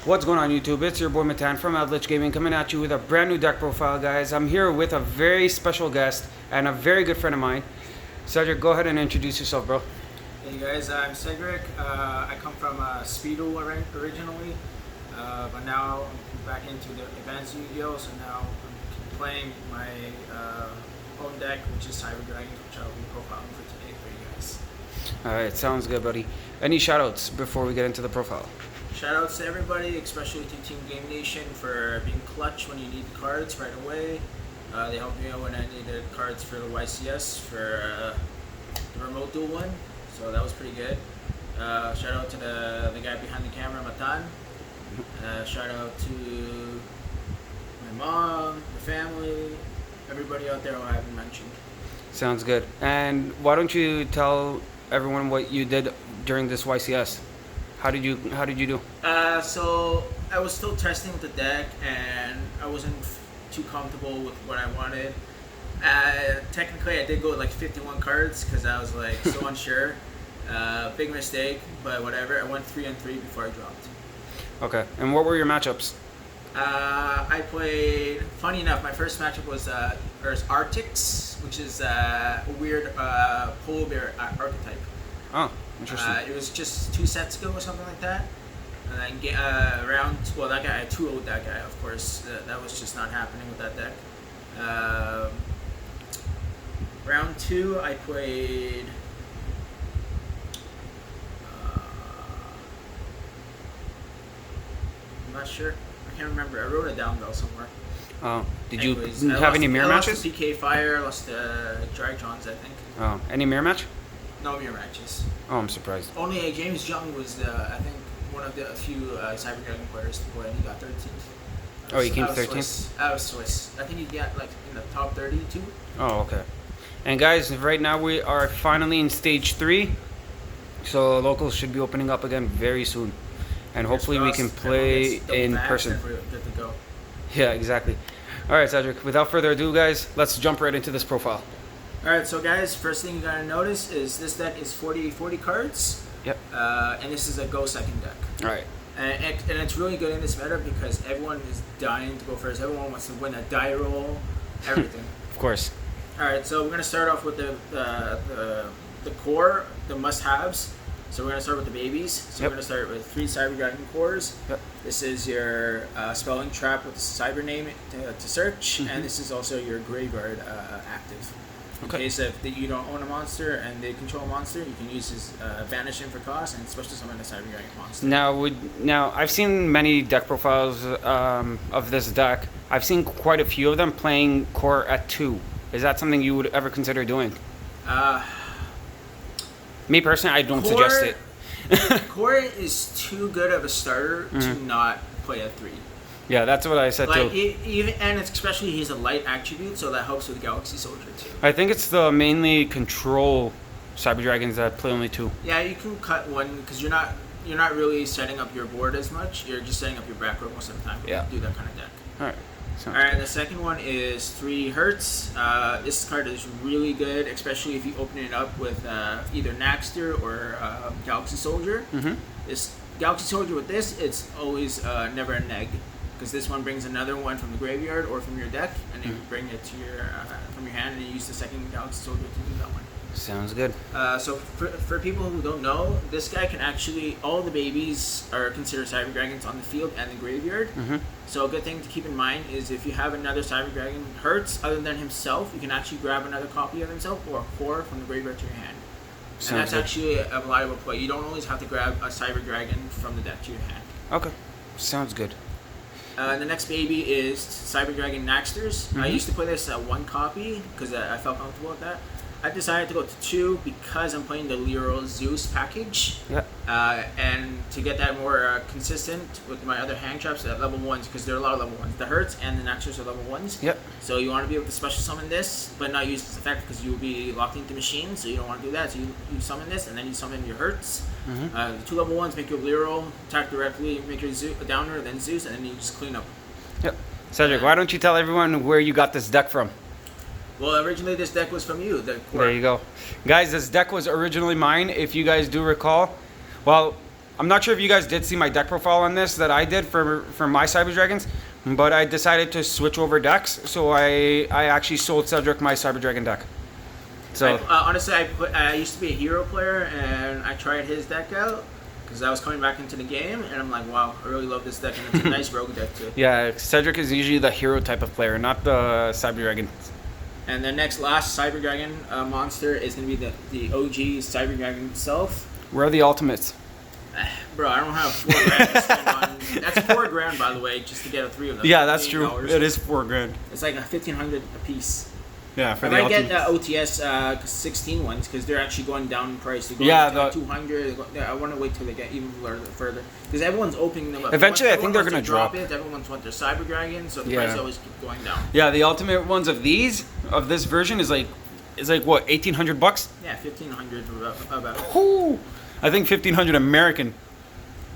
What's going on YouTube? It's your boy Matan from Outlet Gaming coming at you with a brand new deck profile, guys. I'm here with a very special guest and a very good friend of mine. Cedric, go ahead and introduce yourself, bro. Hey guys, I'm Cedric. I come from Speedo originally, but now I'm back into the advanced Yu-Gi-Oh! So now I'm playing my own deck, which is Cyber Dragons, which I'll be profiling for today for you guys. Alright, sounds good, buddy. Any shoutouts before we get into the profile? Shoutouts to everybody, especially to Team Game Nation for being clutch when you need the cards right away. They helped me out when I needed cards for the YCS for the remote duel one, so that was pretty good. Shout out to the guy behind the camera, Matan. Shout out to my mom, the family, everybody out there who I haven't mentioned. Sounds good. And why don't you tell everyone what you did during this YCS? How did you do? So I was still testing with the deck, and I wasn't too comfortable with what I wanted. Technically, I did go with like 51 cards because I was like so unsure. Big mistake, but whatever. I went 3-3 before I dropped. Okay. And what were your matchups? I played. Funny enough, my first matchup was Arctics, which is a weird polar bear archetype. Oh, interesting. It was just 2 sets ago or something like that. And then that guy, I 2-0'd that guy, of course. That was just not happening with that deck. Round 2, I played. I'm not sure. I can't remember. I wrote it down though somewhere. Oh, did Anyways, you have any mirror I lost matches? to PK Fire, I lost to Dragons, I think. Oh, any mirror match? No mirror matches. Oh, I'm surprised. Only James Young was, I think, one of the few Cyber Dragon players to play, and he got 13th. Oh, he came 13th? I was Swiss. I think he got like in the top 30 too. Oh, okay. And guys, right now we are finally in stage 3. So locals should be opening up again very soon. And hopefully we can play in person. Good to go. Yeah, exactly. Alright, Cedric, without further ado, guys, let's jump right into this profile. Alright, so guys, first thing you gotta notice is this deck is 40 cards. Yep. And this is a go second deck. Alright. And it's really good in this meta because everyone is dying to go first. Everyone wants to win a die roll, everything. Of course. Alright, so we're gonna start off with the core, the must-haves. So we're gonna start with the babies. So Yep. we're gonna start with 3 Cyber Dragon cores. Yep. This is your spelling trap with the cyber name to search, and this is also your graveyard active. In Okay. case if you don't own a monster and they control a monster, you can use his vanish him for cost and special summon a Cyber Dragon monster. Now I've seen many deck profiles of this deck. I've seen quite a few of them playing core at 2. Is that something you would ever consider doing? Me personally, I don't suggest it. Core is too good of a starter to not play at 3. Yeah, that's what I said Like too. even and especially he's a light attribute, so that helps with Galaxy Soldier too. I think it's the mainly control Cyber Dragons that play only 2. Yeah, you can cut one because you're not really setting up your board as much. You're just setting up your back row most of the time. Yeah. Do that kind of deck. Alright. All right, the second one is 3 Hertz. This card is really good, especially if you open it up with either Naxter or Galaxy Soldier. This Galaxy Soldier with this, it's always never a neg, because this one brings another one from the graveyard or from your deck, and you bring it to your from your hand, and you use the second Galaxy Soldier to do that one. Sounds good. So for people who don't know, this guy can actually, all the babies are considered Cyber Dragons on the field and the graveyard. So a good thing to keep in mind is if you have another Cyber Dragon Hertz other than himself, you can actually grab another copy of himself or a core from the graveyard to your hand. And that's actually a reliable play. You don't always have to grab a Cyber Dragon from the deck to your hand. Okay. Sounds good. The next baby is Cyber Dragon Naxters. I used to play this at 1 copy because I felt comfortable with that. I decided to go to 2 because I'm playing the Lero Zeus package. Yeah. And to get that more consistent with my other hand traps at level 1s, because there are a lot of level 1s. The Hertz and the Naxters are level 1s. Yep. So you want to be able to special summon this, but not use its effect because you'll be locked into machine, so you don't want to do that. So you summon this, and then you summon your Hertz. The 2 level 1s make your Lero attack directly, make your downer, then Zeus, and then you just clean up. Yep. Cedric, why don't you tell everyone where you got this deck from? Well, originally this deck was from you. There you go. Guys, this deck was originally mine, if you guys do recall. Well, I'm not sure if you guys did see my deck profile on this that I did for my Cyber Dragons, but I decided to switch over decks. So I actually sold Cedric my Cyber Dragon deck. So honestly, I used to be a hero player, and I tried his deck out because I was coming back into the game, and I'm like, wow, I really love this deck, and it's a nice rogue deck too. yeah, Cedric is usually the hero type of player, not the Cyber Dragon. And the last Cyber Dragon monster is going to be the OG Cyber Dragon itself. Where are the ultimates? Bro, I don't have $4,000 to spend on. That's $4,000, by the way, just to get 3 of them. Yeah, that's true. $8. It is $4,000. It's like $1,500 a piece. Yeah, for I the might ultimates. get OTS 16 ones because they're actually going down in price. They're going Yeah, to 200. I want to wait till they get even further because everyone's opening them up. Eventually, I Everyone think they're wants gonna to drop. it. Everyone's want their Cyber Dragon, so the Yeah. price always keep going down. Yeah, the ultimate ones of this version is like what, $1,800? Yeah, 1,500 about. Whoo! I think 1,500 American.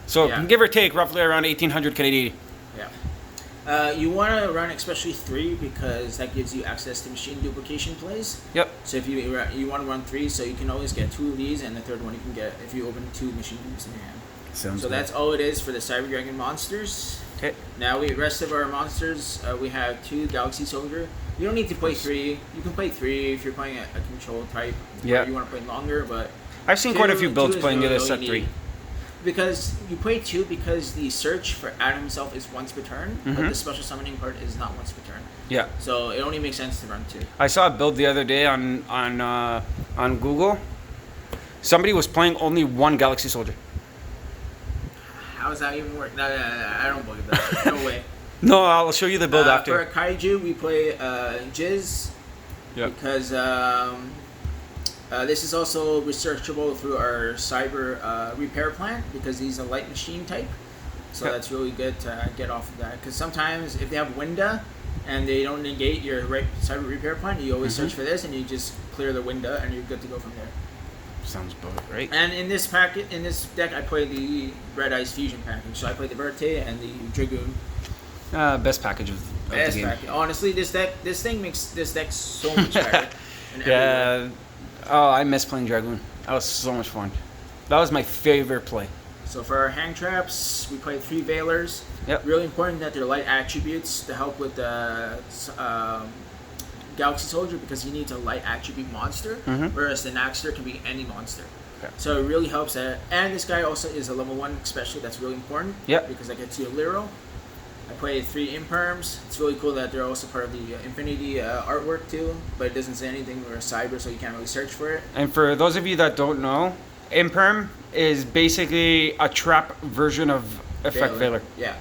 So Yeah. give or take, roughly around 1,800 Canadian. Yeah. You want to run especially 3 because that gives you access to machine duplication plays. Yep. So if you want to run 3, so you can always get 2 of these, and the third one you can get if you open 2 machine dupes in your hand. Sounds So good. that's all it is for the Cyber Dragon monsters. Okay. Now the rest of our monsters, we have 2 Galaxy Soldier. You don't need to play 3. You can play 3 if you're playing a control type. Yeah. Or you want to play longer, but I've seen quite a few builds 2 is playing really this all at you 3. need. Because you play 2 because the search for Adam himself is once per turn, but Mhm. the special summoning part is not once per turn. Yeah. So it only makes sense to run 2. I saw a build the other day on Google. Somebody was playing only 1 Galaxy Soldier. How does that even work? No, I don't believe that. No way. No, I'll show you the build For after. a Kaiju, we play Jizz. Yeah. Because this is also researchable through our cyber repair plant because he's a light machine type. So Yep. that's really good to get off of that. Because sometimes if they have Winda and they don't negate your cyber repair plant, you always search for this and you just clear the Winda and you're good to go from there. Sounds about right. And in this deck, I play the Red Eyes Fusion package. So I play the Verte and the Dragoon. Best package of the Best game. package. Honestly, this thing makes this deck so much better. in every way. Yeah. Oh, I miss playing Dragoon. That was so much fun. That was my favorite play. So for our hang traps, we play 3 Veilers. Yep. Really important that they're light attributes to help with the Galaxy Soldier because he needs a light attribute monster, Mhm. whereas the Naxter can be any monster. Okay. So it really helps that. And this guy also is a level 1 special. That's really important. Yep. Because that gets you a Liro. I play 3 Imperms. It's really cool that they're also part of the Infinity artwork too, but it doesn't say anything. We're a cyber, so you can't really search for it. And for those of you that don't know, Imperm is basically a trap version of Effect Veiler. Yeah.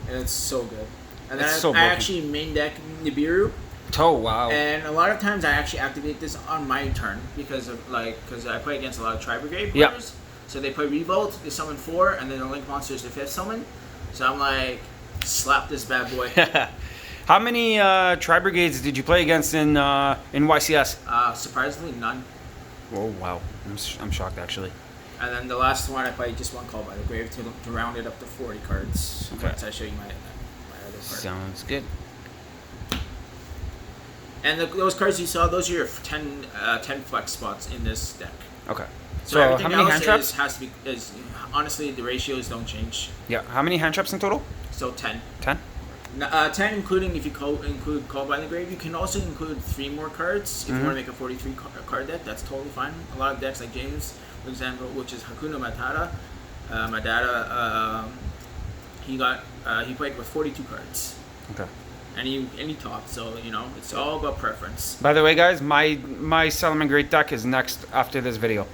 And it's so good. And then It's so I broken. actually main deck Nibiru. Oh, wow. And a lot of times I actually activate this on my turn because I play against a lot of Tri-Brigade Yeah. players. So they play Revolt, they summon 4, and then the Link Monster is their 5th summon. So I'm like, slap this bad boy. How many Tri-Brigades did you play against in YCS? Surprisingly, none. Oh, wow. I'm shocked, actually. And then the last one I played just one Call by the Grave to round it up to 40 cards. Okay. Once I show you my other card. Sounds good. And those cards you saw, those are your 10 flex spots in this deck. Okay. So, So, everything how many else hand traps? has to be honestly the ratios don't change. Yeah. How many hand traps in total? So 10. 10? 10 including if you include Call by the Grave. You can also include 3 more cards if you want to make a 43 card deck. That's totally fine. A lot of decks like James, for example, which is Hakuna Matata. He played with 42 cards. Okay. And he topped, so it's all about preference. By the way, guys, my Solomon Great deck is next after this video.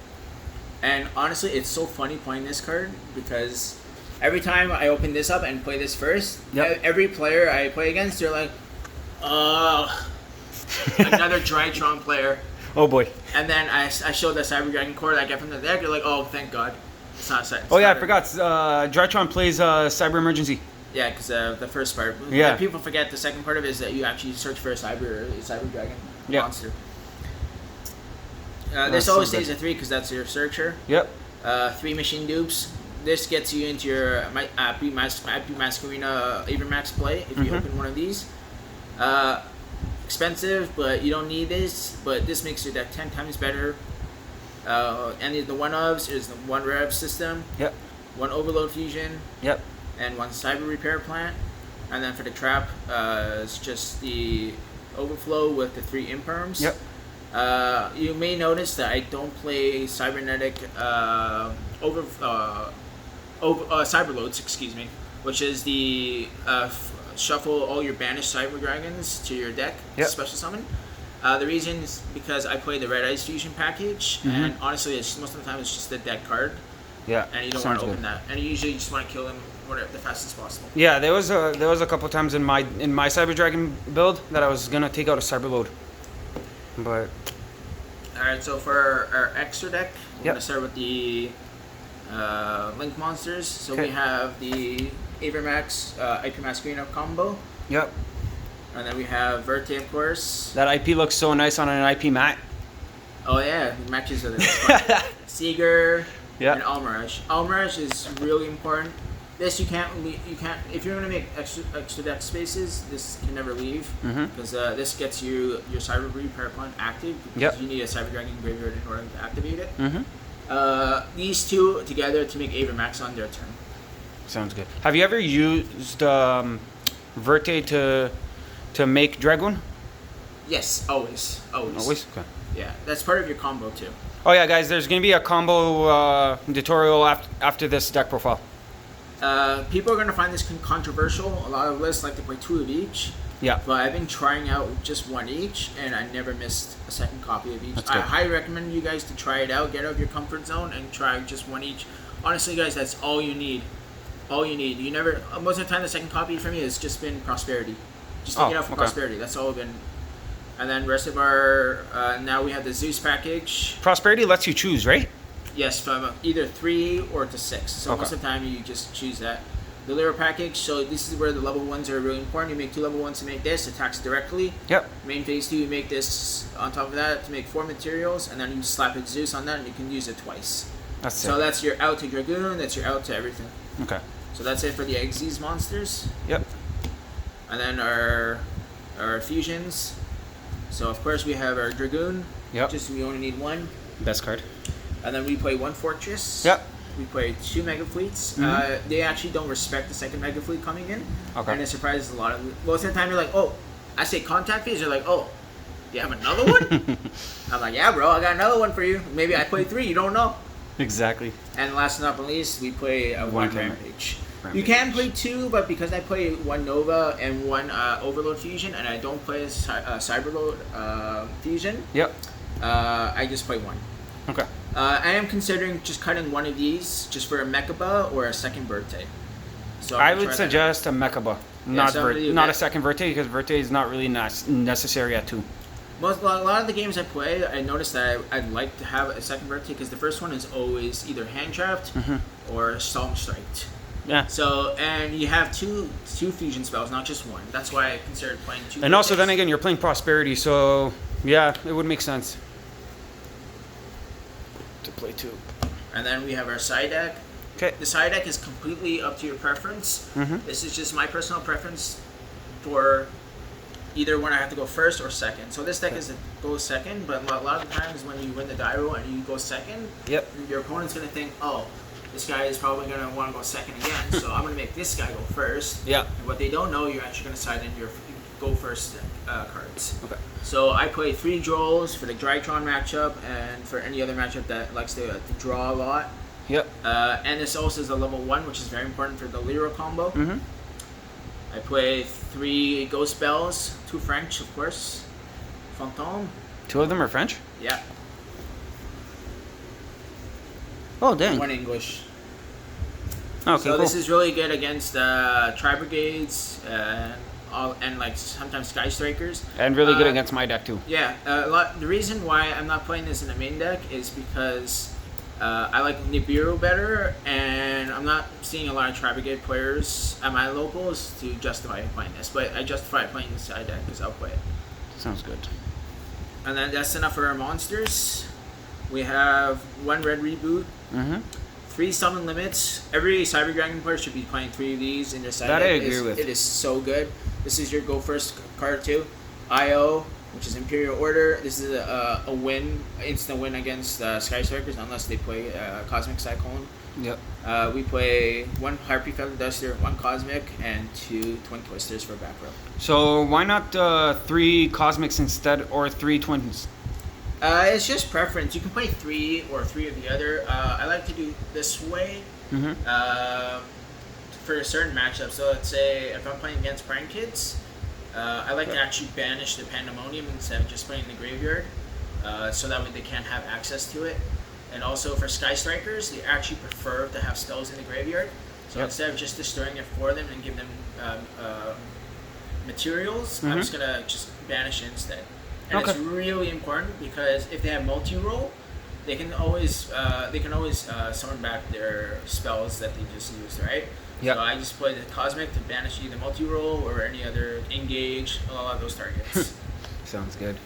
And honestly, it's so funny playing this card because every time I open this up and play this first, Yep. every player I play against, they're like, another Drytron player. Oh boy. And then I show the Cyber Dragon card I get from the deck, they're like, oh, thank God. It's not set. Oh yeah, I forgot. Drytron plays Cyber Emergency. Yeah, because the first part. Yeah. People forget the second part of it is that you actually search for a Cyber Dragon Yeah. monster. That's This so always good. stays at 3 because that's your searcher. Yep. 3 machine dupes. This gets you into your Happy Masquerina Avermax play if you open one of these. Expensive, but you don't need this. But this makes your deck 10 times better. Any of the one-ofs is the one rev system, Yep. one overload fusion, Yep. and one cyber repair plant. And then for the trap, it's just the overflow with the 3 imperms. Yep. You may notice that I don't play cybernetic cyberloads, excuse me, which is the shuffle all your banished cyber dragons to your deck, Yep. special summon. The reason is because I play the Red Ice Fusion package, and honestly, most of the time it's just a dead card, Yeah. and you don't want Sounds to open good. that, and you usually just want to kill them the fastest possible. Yeah, there was a couple times in my Cyber Dragon build that I was gonna take out a cyber load, but Alright, so for our extra deck, we're Yep. going to start with the Link Monsters. So Okay. we have the Avermax IP Masquerade combo, yep, and then we have Verte, of course. that IP looks so nice on an IP mat. Oh yeah, it matches with it. Seeger Yeah. and Almirage. Almirage is really important. This you can't if you're gonna make extra deck spaces. This can never leave because this gets you your Cyber Repair Plant active because Yep. you need a Cyber Dragon graveyard in order to activate it. Mm-hmm. These two together to make Avermax on their turn. Sounds good. Have you ever used Verte to make Dragoon? Yes, always. Always. Okay. Yeah, that's part of your combo too. Oh yeah, guys, there's gonna be a combo tutorial after this deck profile. People are going to find this controversial. A lot of lists like to play 2 of each. Yeah. But I've been trying out just 1 each, and I never missed a second copy of each. That's I good. highly recommend you guys to try it out. Get out of your comfort zone and try just 1 each. Honestly, guys, that's all you need. All you need. You never. Most of the time, the second copy for me has just been Prosperity. Just take it out for okay. Prosperity. That's all been. And then rest of our now we have the Zeus package. Prosperity lets you choose, right? Yes, from either 3 or to 6. So Okay. most of the time you just choose that. The Lyra package, so this is where the level 1s are really important. You make 2 level 1s to make this, attacks directly. Yep. Main phase 2, you make this on top of that to make 4 materials, and then you slap a Zeus on that and you can use it twice. That's So it. that's your out to Dragoon, that's your out to everything. Okay. So that's it for the Xyz monsters. Yep. And then our fusions. So of course we have our Dragoon. Yep. Just we only need 1. Best card. And then we play 1 Fortress. Yep. We play 2 Mega Fleets. They actually don't respect the second Mega Fleet coming in. Okay. And it surprises a lot of. Most of the time, you're like, oh, I say contact phase. You're like, oh, you have another one? I'm like, yeah, bro, I got another one for you. Maybe I play 3. You don't know. Exactly. And last but not least, we play 1 One Rampage. You Rampage. can play 2, but because I play 1 Nova and 1 Overload Fusion, and I don't play Cyberload Fusion, Yep. I just play 1. Okay. I am considering just cutting 1 of these just for a Mechaba or a second Verte. So I'm I gonna would try that. suggest a Mechaba, not so I'm gonna do not that. a second Verte, because Verte is not really necessary at 2. A lot of the games I play, I noticed that I'd like to have a second Verte because the first one is always either hand trapped or storm striked. Yeah. So and you have two fusion spells, not just 1. That's why I considered playing 2. And also, Vertes. then again, you're playing Prosperity, so yeah, it would make sense to play 2. And then we have our side deck. Okay. The side deck is completely up to your preference. Mhm. This is just my personal preference for either when I have to go first or second. So this deck is goes second, but a lot of the times when you win the die roll and you go second, Yep. your opponent's gonna think, oh, this guy is probably gonna want to go second again, so I'm gonna make this guy go first. Yeah. And what they don't know, you're actually gonna side in your go first cards. Okay. So I play 3 Drolls for the Drytron matchup and for any other matchup that likes to draw a lot. Yep. And this also is a level 1, which is very important for the Lyra combo. Mhm. I play 3 Ghost Bells, 2 French, of course. Fantôme. 2 of them are French. Yeah. Oh dang. 1 English. Okay. So cool. this is really good against Tri-Brigades and like sometimes Sky Strikers. And really good against my deck too. Yeah, the reason why I'm not playing this in the main deck is because I like Nibiru better, and I'm not seeing a lot of Tri-Brigade players at my locals to justify playing this. But I justify playing the side deck because I'll play it. Sounds good. And then that's enough for our monsters. We have 1 red reboot, Mhm. 3 summon limits. Every Cyber Dragon player should be playing 3 of these in their side That deck. I agree with. It is so good. This is your go first card too. IO, which is Imperial Order. This is a win, instant win against Sky Strikers unless they play Cosmic Cyclone. Yep. We play 1 Harpy Feather Duster, 1 Cosmic, and 2 Twin Twisters for back row. So why not 3 Cosmics instead, or 3 Twins? It's just preference. You can play 3 or 3 of the other. I like to do this way for certain matchups. So let's say if I'm playing against Prank Kids, I like to actually banish the Pandemonium instead of just playing the graveyard, so that way they can't have access to it. And also for Sky Strikers, they actually prefer to have spells in the graveyard. So instead of just destroying it for them and give them materials, I'm just gonna just banish it instead. And it's really important because if they have multi-roll, they can always summon back their spells that they just used, right? Yep. So I just play the Cosmic to banish either multi-roll or any other engage, a lot of those targets. Sounds good.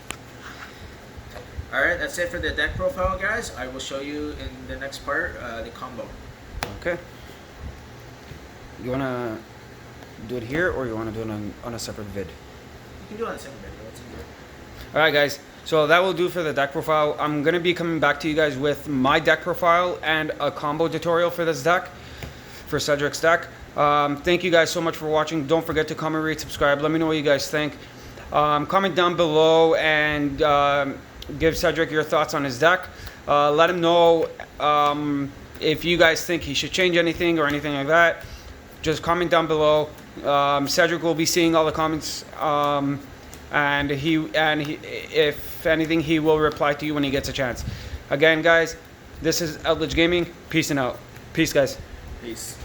Alright, that's it for the deck profile, guys. I will show you in the next part the combo. Okay. You wanna do it here, or you wanna do it on a separate vid? You can do it on the second video. Let's do it. Alright guys, so that will do for the deck profile. I'm going to be coming back to you guys with my deck profile and a combo tutorial for this deck, for Cedric's deck. Thank you guys so much for watching. Don't forget to comment, rate, subscribe. Let me know what you guys think. Comment down below and give Cedric your thoughts on his deck. Let him know if you guys think he should change anything or anything like that. Just comment down below. Cedric will be seeing all the comments. And if anything, he will reply to you when he gets a chance. Again, guys, this is Outledge Gaming. Peace and out. Peace, guys. Peace.